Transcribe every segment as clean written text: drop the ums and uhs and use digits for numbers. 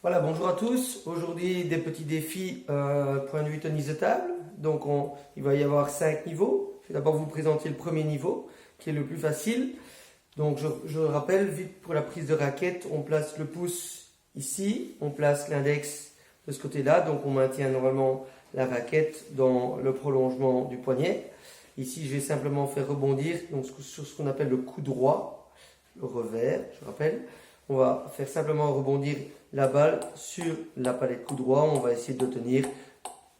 Voilà, bonjour à tous. Aujourd'hui, des petits défis point de vue tennis de table. Donc, il va y avoir 5 niveaux. Je vais d'abord vous présenter le premier niveau, qui est le plus facile. Donc, je rappelle, vite pour la prise de raquette, on place le pouce ici, on place l'index de ce côté-là. Donc, on maintient normalement la raquette dans le prolongement du poignet. Ici, je vais simplement faire rebondir donc, sur ce qu'on appelle le coup droit, le revers, je rappelle. On va faire simplement rebondir la balle sur la palette coup droit. On va essayer de tenir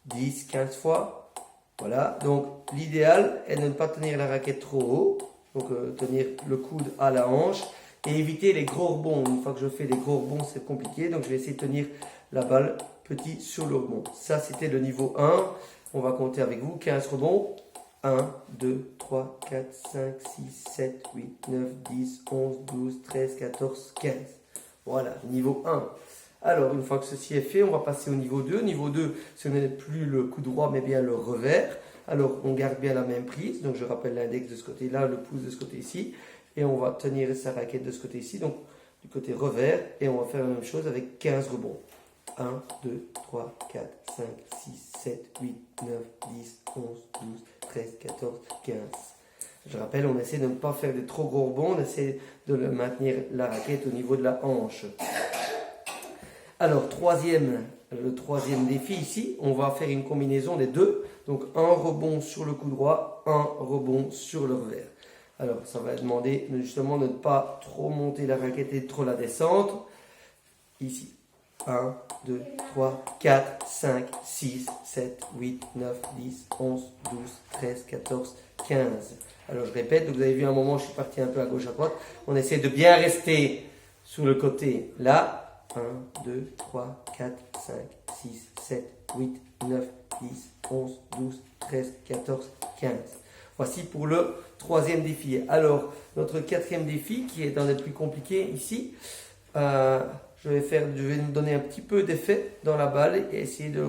10-15 fois. Voilà, donc l'idéal est de ne pas tenir la raquette trop haut. Donc tenir le coude à la hanche et éviter les gros rebonds. Une fois que je fais des gros rebonds, c'est compliqué. Donc je vais essayer de tenir la balle petit sur le rebond. Ça, c'était le niveau 1. On va compter avec vous 15 rebonds. 1, 2, 3, 4, 5, 6, 7, 8, 9, 10, 11, 12, 13, 14, 15. Voilà, niveau 1. Alors, une fois que ceci est fait, on va passer au niveau 2. Niveau 2, ce n'est plus le coup droit, mais bien le revers. Alors, on garde bien la même prise. Donc, je rappelle l'index de ce côté-là, le pouce de ce côté-ci. Et on va tenir sa raquette de ce côté-ci, donc du côté revers. Et on va faire la même chose avec 15 rebonds. 1, 2, 3, 4, 5, 6, 7, 8, 9, 10, 11, 12, 13, 14, 15. Je rappelle, on essaie de ne pas faire de trop gros rebonds, on essaie de maintenir la raquette au niveau de la hanche. Alors, le troisième défi ici, on va faire une combinaison des deux. Donc, un rebond sur le coup droit, un rebond sur le revers. Alors, ça va demander justement de ne pas trop monter la raquette et trop la descendre. Ici, 1, 2, 3, 4, 5, 6, 7, 8, 9, 10, 11, 12, 13, 14, 15. Alors je répète, vous avez vu un moment, je suis parti un peu à gauche à droite. On essaie de bien rester sur le côté là. 1, 2, 3, 4, 5, 6, 7, 8, 9, 10, 11, 12, 13, 14, 15. Voici pour le troisième défi. Alors, notre quatrième défi, qui est un des plus compliqués ici, je vais me donner un petit peu d'effet dans la balle et essayer de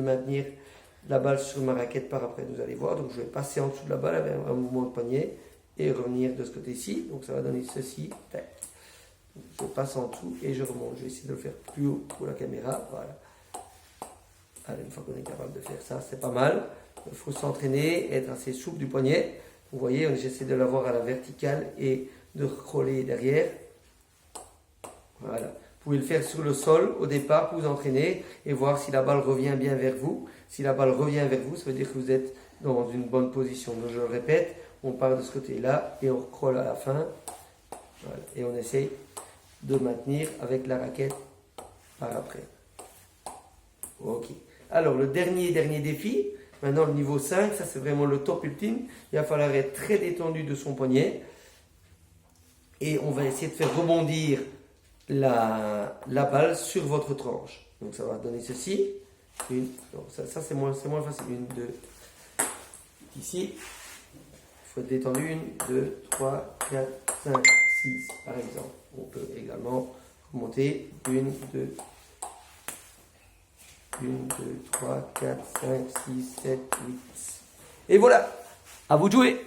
maintenir la balle sur ma raquette par après. Vous allez voir, donc je vais passer en dessous de la balle avec un mouvement de poignet et revenir de ce côté-ci. Donc ça va donner ceci. Je passe en dessous et je remonte. Je vais essayer de le faire plus haut pour la caméra. Voilà. Allez, une fois qu'on est capable de faire ça, c'est pas mal. Il faut s'entraîner, être assez souple du poignet. Vous voyez, j'essaie de l'avoir à la verticale et de recroller derrière. Voilà. Vous pouvez le faire sur le sol au départ pour vous entraîner et voir si la balle revient bien vers vous. Si la balle revient vers vous, ça veut dire que vous êtes dans une bonne position. Donc je le répète, on part de ce côté-là et on recrolle à la fin. Voilà. Et on essaye de maintenir avec la raquette par après. Ok. Alors le dernier défi, maintenant le niveau 5, ça c'est vraiment le top ultime. Il va falloir être très détendu de son poignet. Et on va essayer de faire rebondir la balle sur votre tranche. Donc ça va donner ceci. Ça c'est moins facile. 1, 2. Ici, il faut être détendu. 1, 2, 3, 4, 5, 6 par exemple. On peut également remonter. 1, 2, 3, 4, 5, 6, 7, 8. Et voilà, à vous de jouer.